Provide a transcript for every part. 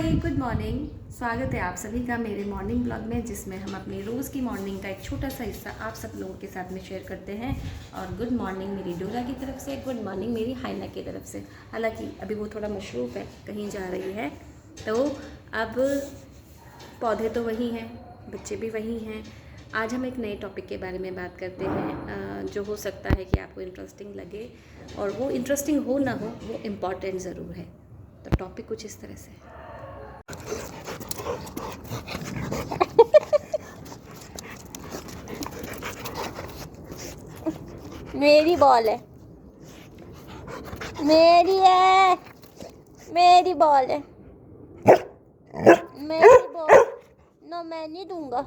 Hi good morning. स्वागत है आप सभी का मेरे मॉर्निंग ब्लॉग में, जिसमें हम अपनी रोज़ की मॉर्निंग का एक छोटा सा हिस्सा आप सब लोगों के साथ में शेयर करते हैं। और गुड मॉर्निंग मेरी डोरा की तरफ से, गुड मॉर्निंग मेरी हाइना की तरफ से। हालांकि अभी वो थोड़ा मशरूफ़ है, कहीं जा रही है। तो अब पौधे तो वही हैं, बच्चे भी वही हैं। आज हम एक नए टॉपिक के बारे में बात करते हैं जो हो सकता है कि आपको इंटरेस्टिंग लगे, और वो इंटरेस्टिंग हो ना हो, वो इम्पॉर्टेंट ज़रूर है। तो टॉपिक कुछ इस तरह से है। मेरी बॉल है, मेरी है, मेरी बॉल है, मेरी बॉल। ना मैं नहीं दूंगा,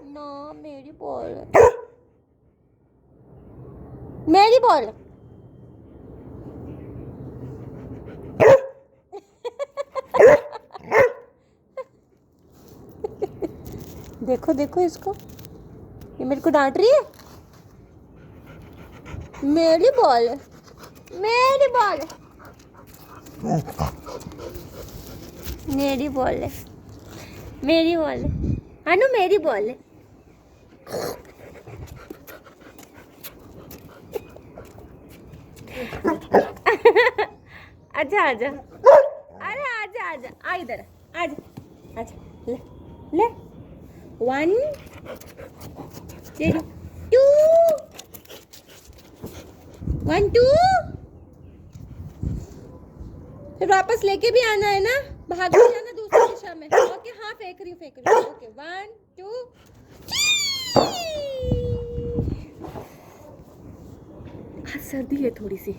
ना मेरी बॉल है, मेरी बॉल है। देखो देखो इसको, ये मेरे को डांट रही है। मेरी बॉल है, मेरी बॉल है, मेरी बॉल है, मेरी बॉल है। अनु मेरी बॉल है। अच्छा आजा, अरे आजा आजा, आ इधर, आजा आजा, ले ले। 1 2 1 2। फिर वापस लेके भी आना है ना, भाग भी जाना दूसरी दिशा में। ओके हाँ, फेंक रही हूँ। ओके 1 2। आज सर्दी है थोड़ी सी,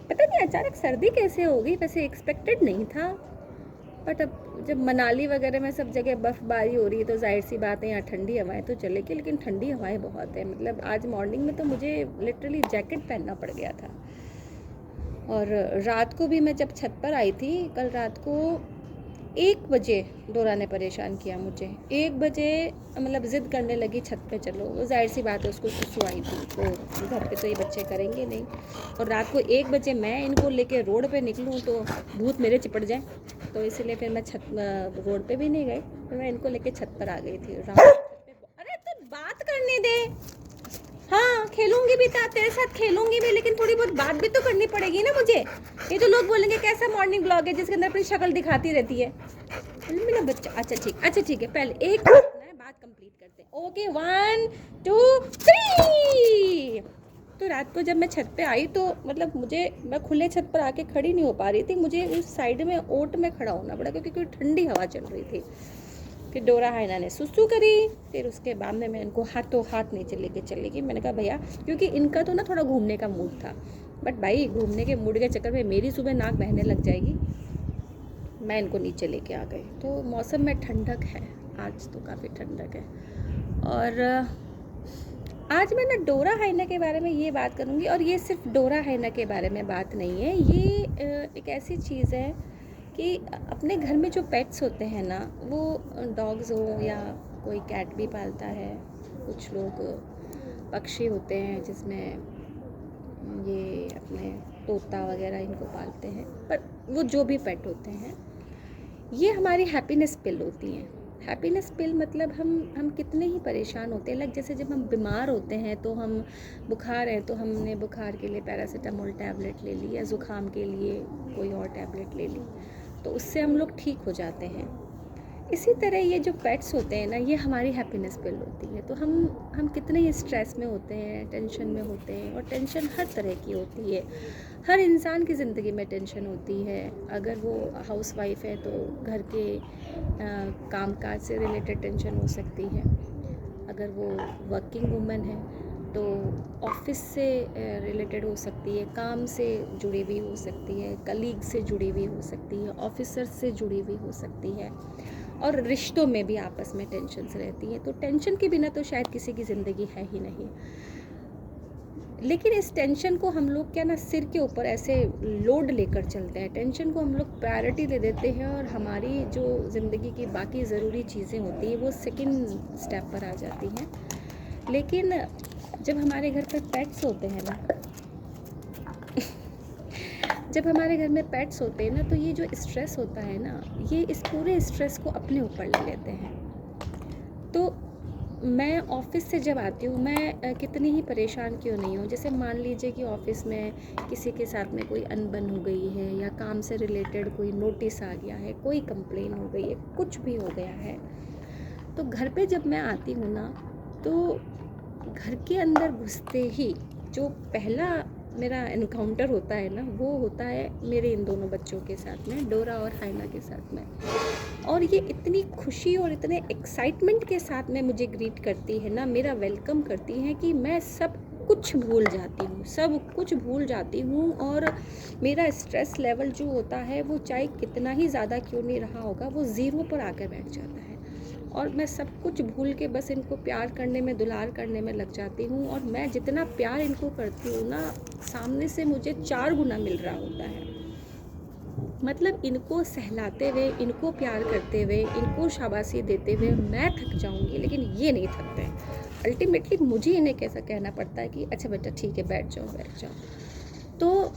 पता नहीं अचानक सर्दी कैसे हो गई। वैसे एक्सपेक्टेड नहीं था, बट अब जब मनाली वगैरह में सब जगह बर्फ़बारी हो रही है तो जाहिर सी बात है यहाँ ठंडी हवाएं तो चलेगी, लेकिन ठंडी हवाएं बहुत है। मतलब आज मॉर्निंग में तो मुझे लिटरली जैकेट पहनना पड़ गया था। और रात को भी मैं जब छत पर आई थी कल रात को 1 बजे डोरा ने परेशान किया मुझे। 1 बजे मतलब ज़िद करने लगी छत पे चलो। वो जाहिर सी बात है, उसको सुसु आई थी, तो घर पे तो ये बच्चे करेंगे नहीं। और रात को 1 बजे मैं इनको लेके रोड पे निकलूँ तो भूत मेरे चिपट जाए, तो इसलिए फिर मैं रोड पे भी नहीं गई, फिर मैं इनको लेके छत पर आ गई थी। रात को अरे तो बात करने दे। हाँ खेलूंगी भी, था तेरे साथ खेलूंगी भी, लेकिन थोड़ी बहुत बात भी तो करनी पड़ेगी ना मुझे। ये तो लोग बोलेंगे कैसा मॉर्निंग ब्लॉग है जिसके अंदर अपनी शक्ल दिखाती रहती है मेरा बच्चा। अच्छा ठीक है, पहले एक बात कंप्लीट करते हैं। ओके 1 2 3। तो रात को जब मैं छत पे आई तो मतलब मैं खुले छत पर आके खड़ी नहीं हो पा रही थी, मुझे उस साइड में ओट में खड़ा होना पड़ा क्योंकि ठंडी हवा चल रही थी। फिर डोरा हाइना ने सुसु करी, फिर उसके बाद में मैं इनको हाथों हाथ नीचे लेके चली गई। मैंने कहा भैया, क्योंकि इनका तो ना थोड़ा घूमने का मूड था, बट भाई घूमने के मूड के चक्कर में मेरी सुबह नाक बहने लग जाएगी। मैं इनको नीचे लेके आ गई। तो मौसम में ठंडक है, आज तो काफ़ी ठंडक है। और आज मैं ना डोरा हाइना के बारे में ये बात करूँगी, और ये सिर्फ डोरा हाइना के बारे में बात नहीं है। ये एक ऐसी चीज़ है कि अपने घर में जो पेट्स होते हैं ना, वो डॉग्स हो या कोई कैट भी पालता है, कुछ लोग पक्षी होते हैं जिसमें ये अपने तोता वगैरह इनको पालते हैं, पर वो जो भी पेट होते हैं, ये हमारी हैप्पीनेस पिल होती हैं। हैप्पीनेस पिल मतलब हम कितने ही परेशान होते हैं। लाइक जैसे जब हम बीमार होते हैं तो हम बुखार है तो हमने बुखार के लिए पैरासीटामोल टैबलेट ले ली, या ज़ुकाम के लिए कोई और टैबलेट ले ली, तो उससे हम लोग ठीक हो जाते हैं। इसी तरह ये जो पेट्स होते हैं ना, ये हमारी हैप्पीनेस पिल होती है। तो हम कितने ही स्ट्रेस में होते हैं, टेंशन में होते हैं, और टेंशन हर तरह की होती है। हर इंसान की ज़िंदगी में टेंशन होती है। अगर वो हाउस वाइफ है तो घर के कामकाज से रिलेटेड टेंशन हो सकती है। अगर वो वर्किंग वूमेन है तो ऑफिस से रिलेटेड हो सकती है, काम से जुड़ी हुई हो सकती है, कलीग से जुड़ी हुई हो सकती है, ऑफिसर से जुड़ी हुई हो सकती है, और रिश्तों में भी आपस में टेंशन्स रहती है। तो टेंशन के बिना तो शायद किसी की ज़िंदगी है ही नहीं। लेकिन इस टेंशन को हम लोग क्या ना सिर के ऊपर ऐसे लोड लेकर चलते हैं। टेंशन को हम लोग प्रायोरिटी दे देते हैं, और हमारी जो ज़िंदगी की बाकी ज़रूरी चीज़ें होती हैं वो सेकंड स्टेप पर आ जाती हैं। लेकिन जब हमारे घर पर पेट्स होते हैं ना जब हमारे घर में पेट्स होते हैं ना, तो ये जो स्ट्रेस होता है ना, ये इस पूरे स्ट्रेस को अपने ऊपर ले लेते हैं। तो मैं ऑफ़िस से जब आती हूँ, मैं कितनी ही परेशान क्यों नहीं हूँ, जैसे मान लीजिए कि ऑफ़िस में किसी के साथ में कोई अनबन हो गई है, या काम से रिलेटेड कोई नोटिस आ गया है, कोई कंप्लेन हो गई है, कुछ भी हो गया है, तो घर पे जब मैं आती हूँ ना, तो घर के अंदर घुसते ही जो पहला मेरा एनकाउंटर होता है ना, वो होता है मेरे इन दोनों बच्चों के साथ में, डोरा और हाइना के साथ में। और ये इतनी खुशी और इतने एक्साइटमेंट के साथ में मुझे ग्रीट करती है ना, मेरा वेलकम करती हैं, कि मैं सब कुछ भूल जाती हूँ, सब कुछ भूल जाती हूँ। और मेरा स्ट्रेस लेवल जो होता है, वो चाहे कितना ही ज़्यादा क्यों नहीं रहा होगा, वो ज़ीरो पर आकर बैठ जाता है। और मैं सब कुछ भूल के बस इनको प्यार करने में, दुलार करने में लग जाती हूँ। और मैं जितना प्यार इनको करती हूँ ना, सामने से मुझे 4 गुना मिल रहा होता है। मतलब इनको सहलाते हुए, इनको प्यार करते हुए, इनको शाबाशी देते हुए मैं थक जाऊँगी, लेकिन ये नहीं थकते हैं। अल्टीमेटली मुझे इन्हें कैसा कहना पड़ता है कि अच्छा बेटा ठीक है, बैठ जाओ बैठ जाओ। तो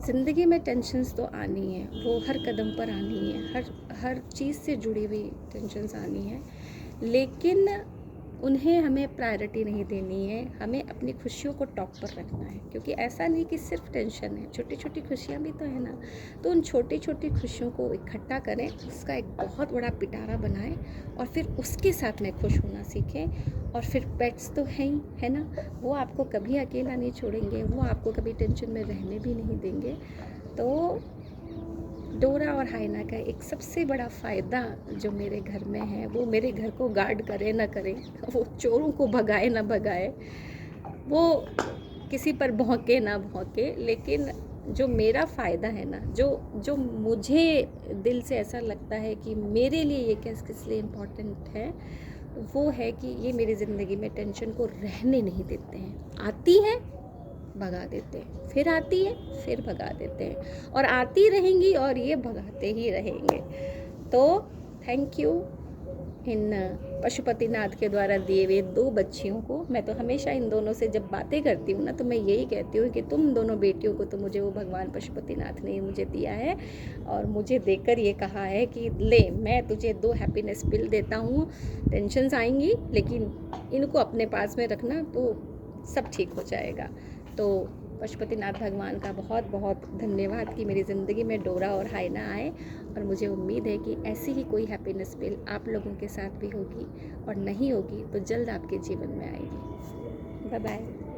ज़िंदगी में टेंशन्स तो आनी है, वो हर कदम पर आनी है, हर चीज़ से जुड़ी हुई टेंशन्स आनी है, लेकिन उन्हें हमें प्रायोरिटी नहीं देनी है। हमें अपनी खुशियों को टॉप पर रखना है, क्योंकि ऐसा नहीं कि सिर्फ टेंशन है, छोटी छोटी खुशियाँ भी तो है ना। तो उन छोटी छोटी खुशियों को इकट्ठा करें, उसका एक बहुत बड़ा पिटारा बनाएं, और फिर उसके साथ में खुश होना सीखें। और फिर पेट्स तो हैं ही, है ना, वो आपको कभी अकेला नहीं छोड़ेंगे, वो आपको कभी टेंशन में रहने भी नहीं देंगे। तो डोरा और हाइना का एक सबसे बड़ा फ़ायदा जो मेरे घर में है, वो मेरे घर को गार्ड करे ना करे, वो चोरों को भगाए ना भगाए, वो किसी पर भौंके ना भौंके, लेकिन जो मेरा फ़ायदा है ना, जो मुझे दिल से ऐसा लगता है कि मेरे लिए ये किस लिए इम्पोर्टेंट है, वो है कि ये मेरी ज़िंदगी में टेंशन को रहने नहीं देते हैं। आती है, भगा देते हैं, फिर आती है, फिर भगा देते हैं, और आती रहेंगी और ये भगाते ही रहेंगे। तो थैंक यू इन पशुपतिनाथ के द्वारा दिए हुए 2 बच्चियों को। मैं तो हमेशा इन दोनों से जब बातें करती हूँ ना, तो मैं यही कहती हूँ कि तुम दोनों बेटियों को तो मुझे वो भगवान पशुपतिनाथ ने ही मुझे दिया है, और मुझे देकर ये कहा है कि ले, मैं तुझे 2 हैप्पीनेस पिल देता हूँ, टेंशन्स आएंगी लेकिन इनको अपने पास में रखना, तो सब ठीक हो जाएगा। तो पशुपतिनाथ भगवान का बहुत बहुत धन्यवाद कि मेरी ज़िंदगी में डोरा और हाइना आए, और मुझे उम्मीद है कि ऐसी ही कोई हैप्पीनेस पिल आप लोगों के साथ भी होगी, और नहीं होगी तो जल्द आपके जीवन में आएगी। Bye bye.